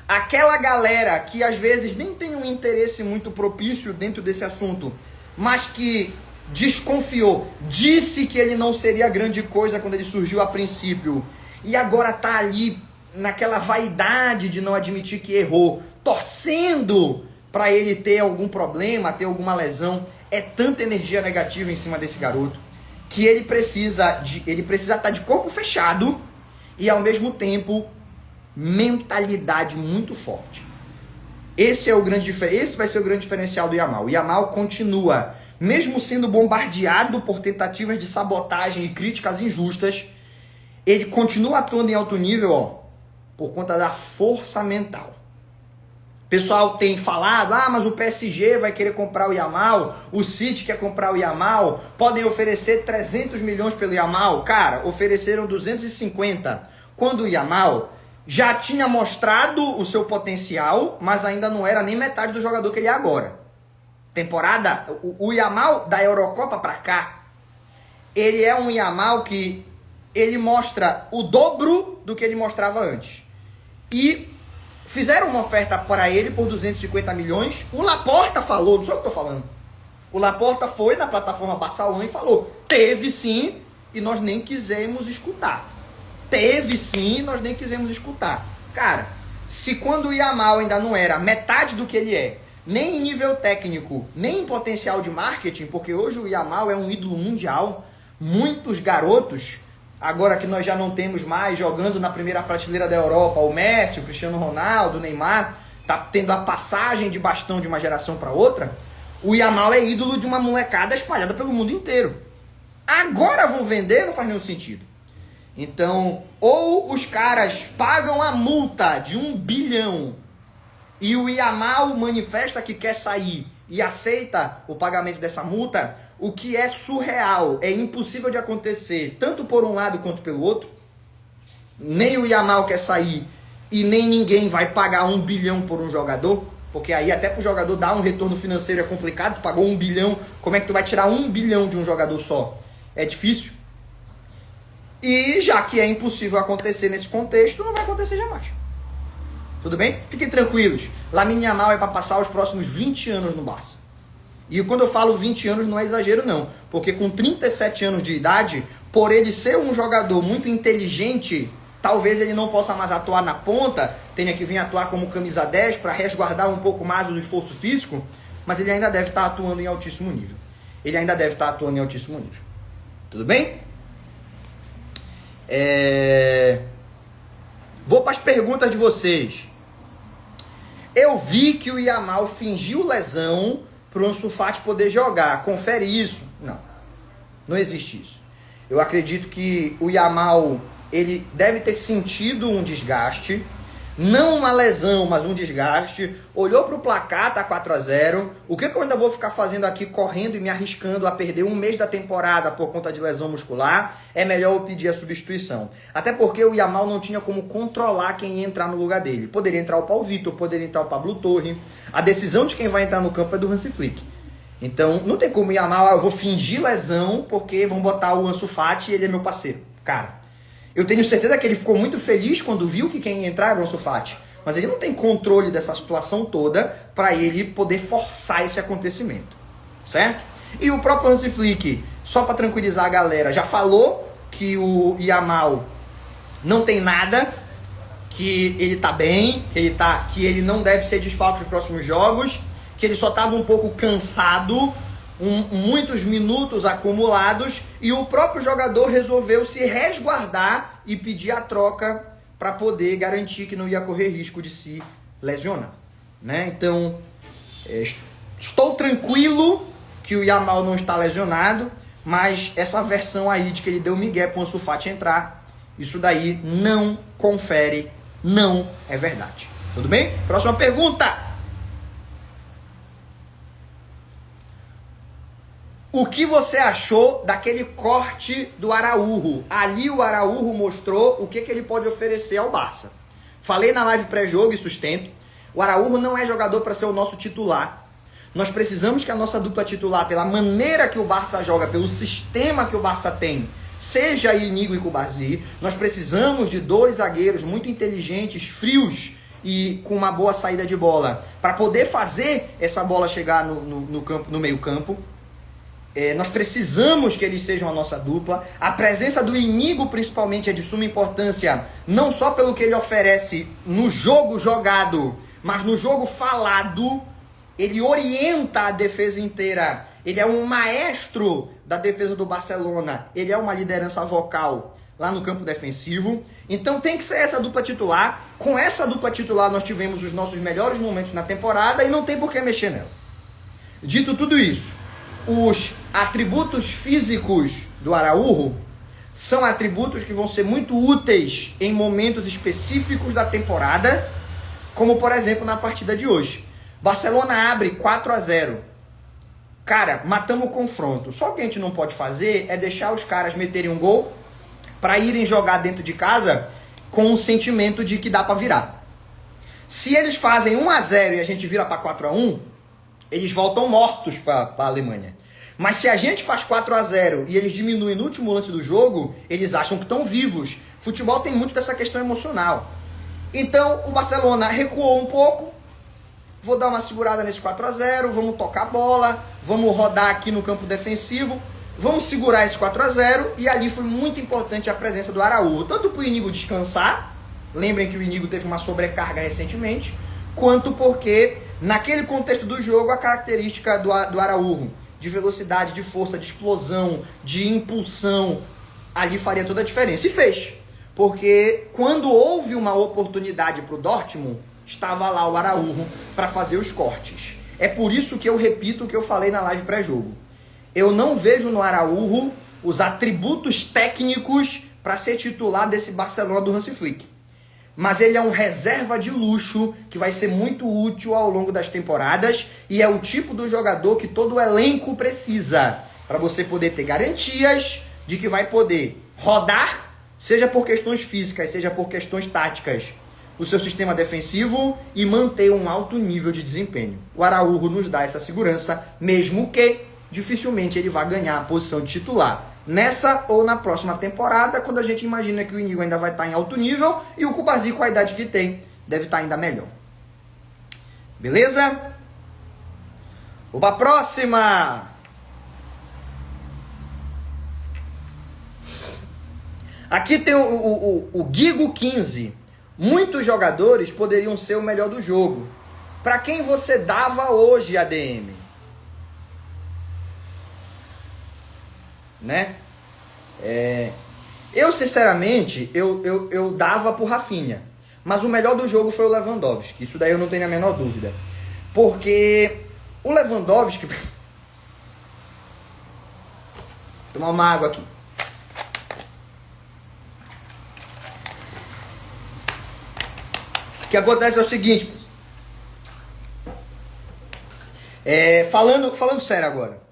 aquela galera que às vezes nem tem um interesse muito propício dentro desse assunto, mas que desconfiou, disse que ele não seria grande coisa quando ele surgiu a princípio, e agora tá ali naquela vaidade de não admitir que errou, torcendo para ele ter algum problema, ter alguma lesão. É tanta energia negativa em cima desse garoto que ele precisa estar de corpo fechado e ao mesmo tempo mentalidade muito forte. Esse vai ser o grande diferencial do Yamal. O Yamal continua, mesmo sendo bombardeado por tentativas de sabotagem e críticas injustas, ele continua atuando em alto nível, por conta da força mental. O pessoal tem falado, mas o PSG vai querer comprar o Yamal, o City quer comprar o Yamal, podem oferecer 300 milhões pelo Yamal. Cara, ofereceram 250, quando o Yamal já tinha mostrado o seu potencial, mas ainda não era nem metade do jogador que ele é agora. O Yamal da Eurocopa pra cá, ele é um Yamal que ele mostra o dobro do que ele mostrava antes. E fizeram uma oferta para ele por 250 milhões. O Laporta falou, não sou eu que estou falando. O Laporta foi na plataforma Barcelona e falou, teve sim, e nós nem quisemos escutar. Teve sim, nós nem quisemos escutar. Cara, se quando o Yamal ainda não era metade do que ele é, nem em nível técnico, nem em potencial de marketing, porque hoje o Yamal é um ídolo mundial, muitos garotos, agora que nós já não temos mais jogando na primeira prateleira da Europa, o Messi, o Cristiano Ronaldo, o Neymar, tá tendo a passagem de bastão de uma geração para outra, o Yamal é ídolo de uma molecada espalhada pelo mundo inteiro. Agora vão vender, não faz nenhum sentido. Então, ou os caras pagam a multa de 1 bilhão e o Yamal manifesta que quer sair e aceita o pagamento dessa multa, o que é surreal, é impossível de acontecer, tanto por um lado quanto pelo outro. Nem o Yamal quer sair e nem ninguém vai pagar 1 bilhão por um jogador, porque aí até para o jogador dar um retorno financeiro é complicado. Tu pagou 1 bilhão, como é que tu vai tirar 1 bilhão de um jogador só? É difícil. E já que é impossível acontecer nesse contexto, não vai acontecer jamais. Tudo bem? Fiquem tranquilos. Lamine Yamal é para passar os próximos 20 anos no Barça. E quando eu falo 20 anos não é exagero não, porque com 37 anos de idade, por ele ser um jogador muito inteligente, talvez ele não possa mais atuar na ponta, tenha que vir atuar como camisa 10 para resguardar um pouco mais do esforço físico, mas ele ainda deve estar atuando em altíssimo nível. Tudo bem? Vou para as perguntas de vocês. Eu vi que o Yamal fingiu lesão para o Ansu Fati poder jogar. Confere isso? Não existe isso. Eu acredito que o Yamal, ele deve ter sentido um desgaste, não uma lesão, mas um desgaste. Olhou para o placar, tá 4-0. O que eu ainda vou ficar fazendo aqui, correndo e me arriscando a perder um mês da temporada por conta de lesão muscular? É melhor eu pedir a substituição. Até porque o Yamal não tinha como controlar quem ia entrar no lugar dele. Poderia entrar o Paulo Vitor, poderia entrar o Pablo Torre. A decisão de quem vai entrar no campo é do Hansi Flick. Então, não tem como o Yamal, eu vou fingir lesão porque vão botar o Ansu Fati e ele é meu parceiro. Cara, eu tenho certeza que ele ficou muito feliz quando viu que quem ia entrar era o Ansu Fati. Mas ele não tem controle dessa situação toda para ele poder forçar esse acontecimento. Certo? E o próprio Hansi Flick, só para tranquilizar a galera, já falou que o Yamal não tem nada, que ele tá bem, que ele não deve ser desfalque nos próximos jogos, que ele só estava um pouco cansado, muitos minutos acumulados, e o próprio jogador resolveu se resguardar e pedir a troca para poder garantir que não ia correr risco de se lesionar, né? Então, estou tranquilo que o Yamal não está lesionado, mas essa versão aí de que ele deu migué para o Ansu Fati entrar, isso daí não confere, não é verdade. Tudo bem? Próxima pergunta. O que você achou daquele corte do Araújo? Ali o Araújo mostrou o que ele pode oferecer ao Barça. Falei na live pré-jogo e sustento. O Araújo não é jogador para ser o nosso titular. Nós precisamos que a nossa dupla titular, pela maneira que o Barça joga, pelo sistema que o Barça tem, seja Iñigo e Cubarsí. Nós precisamos de dois zagueiros muito inteligentes, frios e com uma boa saída de bola, para poder fazer essa bola chegar no meio campo. Nós precisamos que eles sejam a nossa dupla. A presença do Iñigo, principalmente, é de suma importância, não só pelo que ele oferece no jogo jogado, mas no jogo falado. Ele orienta a defesa inteira. Ele é um maestro da defesa do Barcelona. Ele é uma liderança vocal lá no campo defensivo. Então tem que ser essa dupla titular. Com essa dupla titular nós tivemos os nossos melhores momentos na temporada e não tem por que mexer nela. Dito tudo isso, os atributos físicos do Araújo são atributos que vão ser muito úteis em momentos específicos da temporada, como por exemplo na partida de hoje. Barcelona abre 4-0. Cara, matamos o confronto. Só o que a gente não pode fazer é deixar os caras meterem um gol para irem jogar dentro de casa com o sentimento de que dá para virar. Se eles fazem 1-0 e a gente vira para 4-1, eles voltam mortos para a Alemanha. Mas se a gente faz 4-0 e eles diminuem no último lance do jogo, eles acham que estão vivos. Futebol tem muito dessa questão emocional. Então o Barcelona recuou um pouco. Vou dar uma segurada nesse 4-0, vamos tocar a bola, vamos rodar aqui no campo defensivo, vamos segurar esse 4-0, e ali foi muito importante a presença do Araújo, tanto para o Iñigo descansar, lembrem que o Iñigo teve uma sobrecarga recentemente, quanto porque naquele contexto do jogo a característica do Araújo, de velocidade, de força, de explosão, de impulsão, ali faria toda a diferença, e fez, porque quando houve uma oportunidade para o Dortmund, estava lá o Araújo para fazer os cortes. É por isso que eu repito o que eu falei na live pré-jogo. Eu não vejo no Araújo os atributos técnicos para ser titular desse Barcelona do Hansi Flick. Mas ele é um reserva de luxo que vai ser muito útil ao longo das temporadas e é o tipo do jogador que todo o elenco precisa para você poder ter garantias de que vai poder rodar, seja por questões físicas, seja por questões táticas, o seu sistema defensivo e manter um alto nível de desempenho. O Araújo nos dá essa segurança, mesmo que dificilmente ele vá ganhar a posição de titular nessa ou na próxima temporada, quando a gente imagina que o Iñigo ainda vai estar em alto nível e o Cubarsí, com a idade que tem, deve estar ainda melhor. Beleza? Vou para a próxima. Aqui tem o Gigo 15. Muitos jogadores poderiam ser o melhor do jogo. Para quem você dava hoje, ADM? Né? Eu, sinceramente, eu dava pro Rafinha. Mas o melhor do jogo foi o Lewandowski. Isso daí eu não tenho a menor dúvida. Porque o Lewandowski... Vou tomar uma água aqui. O que acontece é o seguinte... Falando sério agora.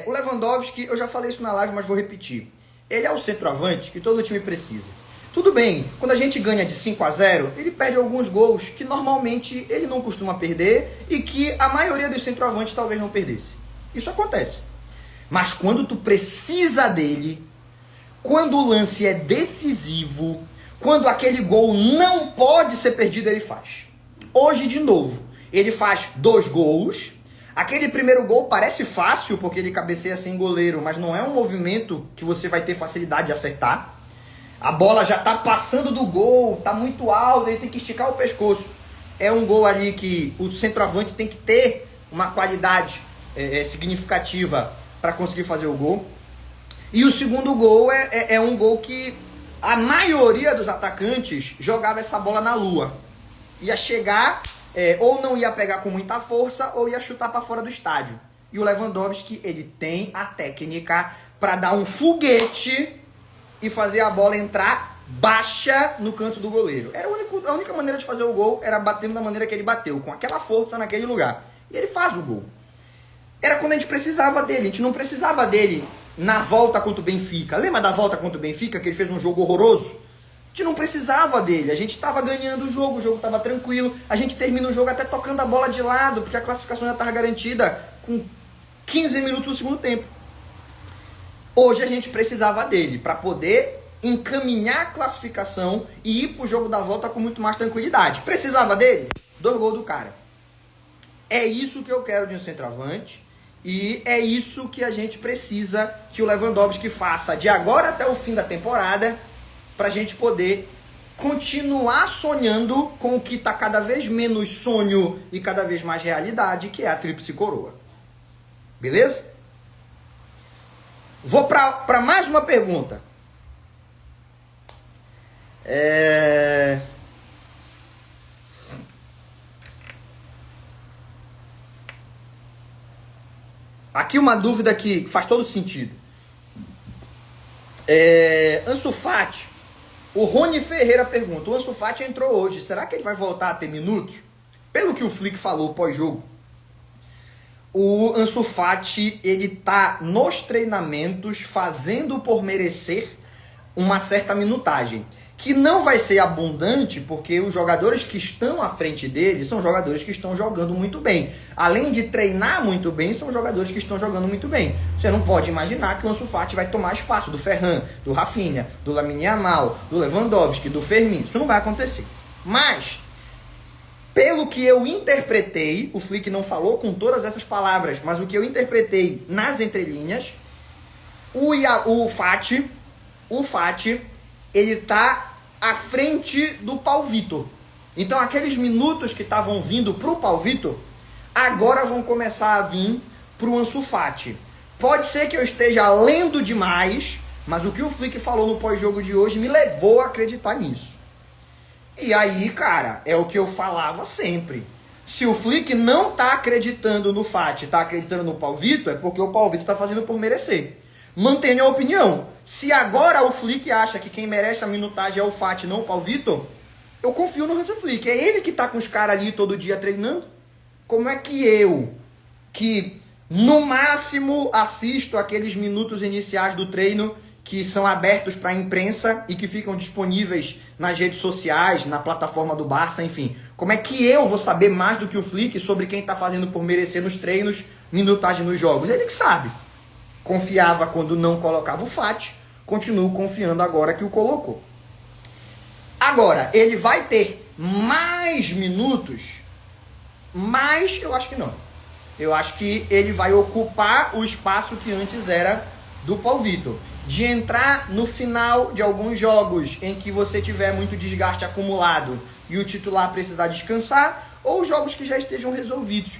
O Lewandowski, eu já falei isso na live, mas vou repetir. Ele é o centroavante que todo time precisa. Tudo bem, quando a gente ganha de 5-0, ele perde alguns gols que normalmente ele não costuma perder e que a maioria dos centroavantes talvez não perdesse. Isso acontece. Mas quando tu precisa dele, quando o lance é decisivo, quando aquele gol não pode ser perdido, ele faz. Hoje, de novo, ele faz 2 gols. Aquele primeiro gol parece fácil, porque ele cabeceia sem goleiro, mas não é um movimento que você vai ter facilidade de acertar. A bola já tá passando do gol, tá muito alto, ele tem que esticar o pescoço. É um gol ali que o centroavante tem que ter uma qualidade significativa para conseguir fazer o gol. E o segundo gol é um gol que a maioria dos atacantes jogava essa bola na lua. Ia chegar... ou não ia pegar com muita força, ou ia chutar para fora do estádio. E o Lewandowski, ele tem a técnica para dar um foguete e fazer a bola entrar baixa no canto do goleiro. A única maneira de fazer o gol era batendo da maneira que ele bateu, com aquela força naquele lugar. E ele faz o gol. Era quando a gente precisava dele. A gente não precisava dele na volta contra o Benfica. Lembra da volta contra o Benfica, que ele fez um jogo horroroso? A gente não precisava dele, a gente estava ganhando o jogo estava tranquilo, a gente termina o jogo até tocando a bola de lado, porque a classificação já estava garantida com 15 minutos do segundo tempo. Hoje a gente precisava dele para poder encaminhar a classificação e ir para o jogo da volta com muito mais tranquilidade. Precisava dele? 2 gols do cara. É isso que eu quero de um centroavante e é isso que a gente precisa que o Lewandowski faça de agora até o fim da temporada, para a gente poder continuar sonhando com o que está cada vez menos sonho e cada vez mais realidade, que é a tríplice coroa. Beleza? Vou para mais uma pergunta. Aqui uma dúvida que faz todo sentido. Ansu Fati. O Rony Ferreira pergunta, o Ansu Fati entrou hoje, será que ele vai voltar a ter minutos? Pelo que o Flick falou pós-jogo, o Ansu Fati, ele tá nos treinamentos fazendo por merecer uma certa minutagem, que não vai ser abundante, porque os jogadores que estão à frente dele são jogadores que estão jogando muito bem. Além de treinar muito bem, são jogadores que estão jogando muito bem. Você não pode imaginar que o Ansu Fati vai tomar espaço do Ferran, do Rafinha, do Lamine Yamal, do Lewandowski, do Fermin. Isso não vai acontecer. Mas, pelo que eu interpretei, o Flick não falou com todas essas palavras, mas o que eu interpretei nas entrelinhas, o Fati, ele tá à frente do Paulo Vitor. Então aqueles minutos que estavam vindo pro Paulo Vitor, agora vão começar a vir pro Ansu Fati. Pode ser que eu esteja lendo demais, mas o que o Flick falou no pós-jogo de hoje me levou a acreditar nisso. E aí, cara, é o que eu falava sempre. Se o Flick não tá acreditando no Fati, tá acreditando no Paulo Vitor, é porque o Paulo Vitor tá fazendo por merecer. Mantenha a opinião. Se agora o Flick acha que quem merece a minutagem é o Fati, não o Paulo Vitor, eu confio no Hansi Flick. É ele que tá com os caras ali todo dia treinando. Como é que eu, que no máximo assisto aqueles minutos iniciais do treino que são abertos para a imprensa e que ficam disponíveis nas redes sociais, na plataforma do Barça, enfim. Como é que eu vou saber mais do que o Flick sobre quem tá fazendo por merecer nos treinos, minutagem nos jogos? Ele que sabe. Confiava quando não colocava o Fati, continuo confiando agora que o colocou. Agora, ele vai ter mais minutos, mas eu acho que não. Eu acho que ele vai ocupar o espaço que antes era do Paulo Vitor. De entrar no final de alguns jogos em que você tiver muito desgaste acumulado e o titular precisar descansar, ou jogos que já estejam resolvidos.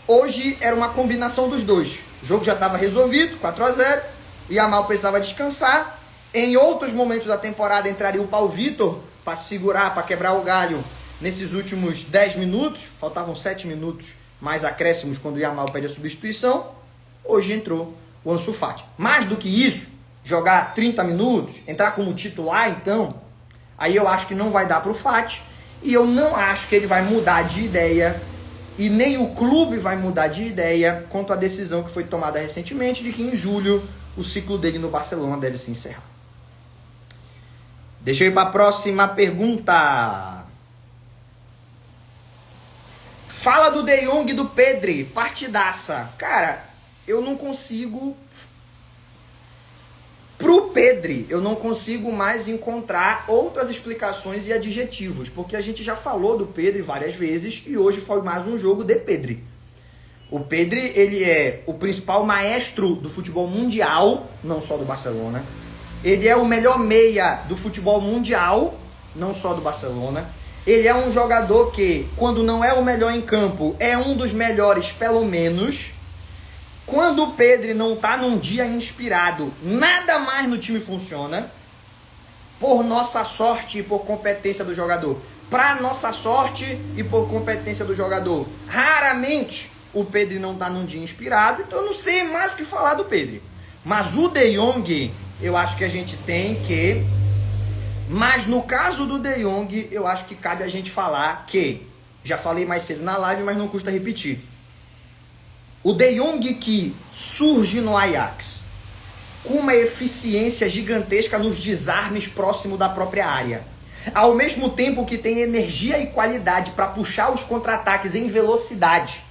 Hoje era uma combinação dos dois. O jogo já estava resolvido, 4-0, o Yamal precisava descansar. Em outros momentos da temporada entraria o Paulo Vitor para segurar, para quebrar o galho nesses últimos 10 minutos. Faltavam 7 minutos mais acréscimos quando o Yamal pede a substituição. Hoje entrou o Ansu Fati. Mais do que isso, jogar 30 minutos, entrar como titular, então, aí eu acho que não vai dar para o Fati. E eu não acho que ele vai mudar de ideia, e nem o clube vai mudar de ideia quanto à decisão que foi tomada recentemente de que em julho o ciclo dele no Barcelona deve se encerrar. Deixa eu ir para a próxima pergunta. Fala do De Jong e do Pedri, partidaça. Cara, eu não consigo... Pro Pedri, eu não consigo mais encontrar outras explicações e adjetivos, porque a gente já falou do Pedri várias vezes e hoje foi mais um jogo de Pedri. O Pedri, ele é o principal maestro do futebol mundial, não só do Barcelona. Ele é o melhor meia do futebol mundial, não só do Barcelona. Ele é um jogador que, quando não é o melhor em campo, é um dos melhores, pelo menos. Quando o Pedri não tá num dia inspirado, nada mais no time funciona. Por nossa sorte e por competência do jogador. Pra nossa sorte e por competência do jogador. Raramente o Pedri não tá num dia inspirado, então eu não sei mais o que falar do Pedri. Mas o De Jong, eu acho que a gente tem que... Mas no caso do De Jong, eu acho que cabe a gente falar que... Já falei mais cedo na live, mas não custa repetir. O De Jong que surge no Ajax com uma eficiência gigantesca nos desarmes próximo da própria área, ao mesmo tempo que tem energia e qualidade para puxar os contra-ataques em velocidade,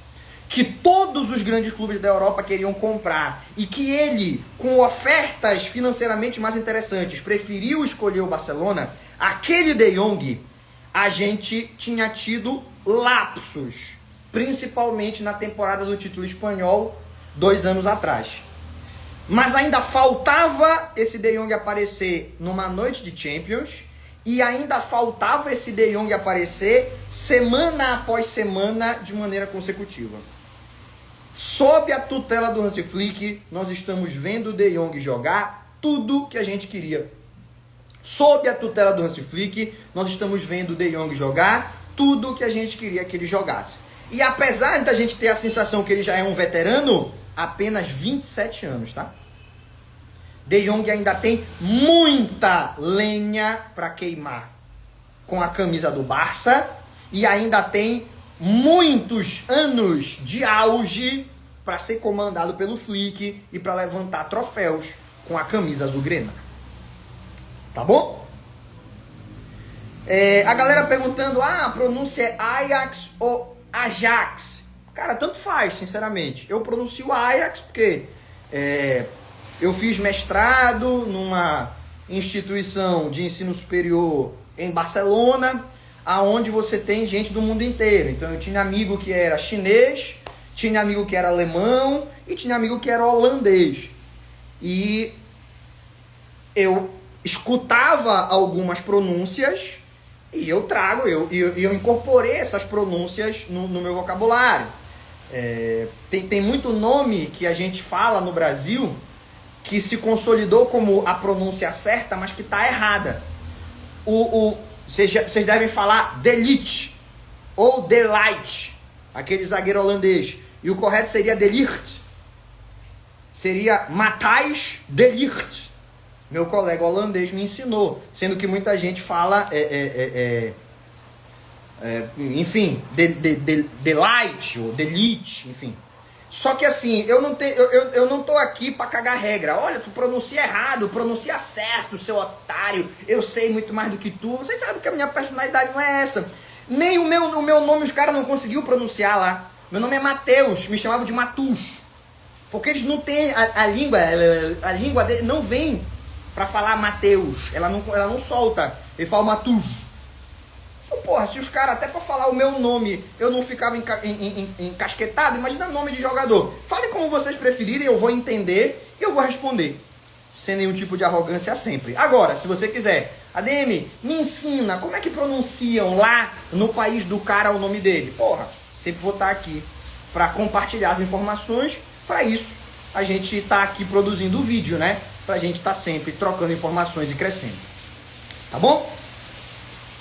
que todos os grandes clubes da Europa queriam comprar, e que ele, com ofertas financeiramente mais interessantes, preferiu escolher o Barcelona, aquele De Jong, a gente tinha tido lapsos, principalmente na temporada do título espanhol, 2 anos atrás. Mas ainda faltava esse De Jong aparecer numa noite de Champions, e ainda faltava esse De Jong aparecer semana após semana de maneira consecutiva. Sob a tutela do Hansi Flick, nós estamos vendo o De Jong jogar tudo que a gente queria. Sob a tutela do Hansi Flick, nós estamos vendo o De Jong jogar tudo que a gente queria que ele jogasse. E apesar da gente ter a sensação que ele já é um veterano, apenas 27 anos, tá? De Jong ainda tem muita lenha para queimar com a camisa do Barça e ainda tem muitos anos de auge para ser comandado pelo Flick e para levantar troféus com a camisa azulgrana. Tá bom? A galera perguntando, a pronúncia é Ajax ou Ajax? Cara, tanto faz, sinceramente. Eu pronuncio Ajax porque eu fiz mestrado numa instituição de ensino superior em Barcelona, aonde você tem gente do mundo inteiro. Então eu tinha amigo que era chinês, tinha amigo que era alemão e tinha amigo que era holandês. E eu escutava algumas pronúncias e eu incorporei essas pronúncias no meu vocabulário. Tem muito nome que a gente fala no Brasil que se consolidou como a pronúncia certa, mas que está errada. Vocês devem falar De Ligt ou De Ligt, aquele zagueiro holandês. E o correto seria De Ligt. Seria Matthijs De Ligt. Meu colega holandês me ensinou, sendo que muita gente fala, enfim, De Light ou De Ligt, enfim. Só que assim, eu não tô aqui pra cagar regra. Olha, tu pronuncia errado, pronuncia certo, seu otário. Eu sei muito mais do que tu. Vocês sabem que a minha personalidade não é essa. Nem o meu nome os caras não conseguiu pronunciar lá. Meu nome é Mateus, me chamavam de Matus. Porque eles não têm a língua dele não vem pra falar Mateus. Ela não solta. Ele fala Matus. Porra, se os caras, até pra falar o meu nome, eu não ficava encasquetado, imagina o nome de jogador. Fale como vocês preferirem, eu vou entender e eu vou responder. Sem nenhum tipo de arrogância sempre. Agora, se você quiser, ADM, me ensina como é que pronunciam lá no país do cara o nome dele. Porra, sempre vou estar aqui para compartilhar as informações. Para isso, a gente tá aqui produzindo o vídeo, né? Pra gente estar sempre trocando informações e crescendo. Tá bom?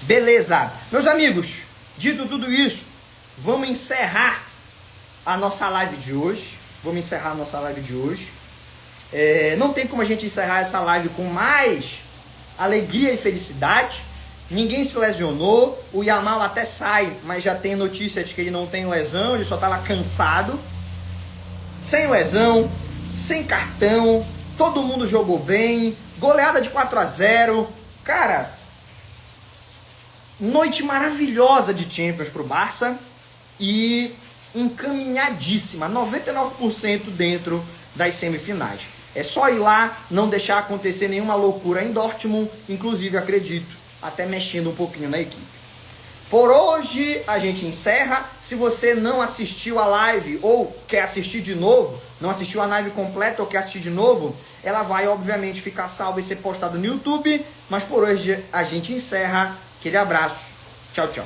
Beleza. Meus amigos, dito tudo isso, vamos encerrar a nossa live de hoje. Não tem como a gente encerrar essa live com mais alegria e felicidade. Ninguém se lesionou. O Yamal até sai, mas já tem notícia de que ele não tem lesão. Ele só estava cansado. Sem lesão, sem cartão. Todo mundo jogou bem. Goleada de 4-0. Cara, noite maravilhosa de Champions pro Barça. E encaminhadíssima, 99% dentro das semifinais. É só ir lá, não deixar acontecer nenhuma loucura em Dortmund, inclusive, acredito, até mexendo um pouquinho na equipe. Por hoje a gente encerra. Se você não assistiu a live ou quer assistir de novo, não assistiu a live completa ou quer assistir de novo, ela vai obviamente ficar salva e ser postada no YouTube. Mas por hoje a gente encerra. Aquele abraço. Tchau, tchau.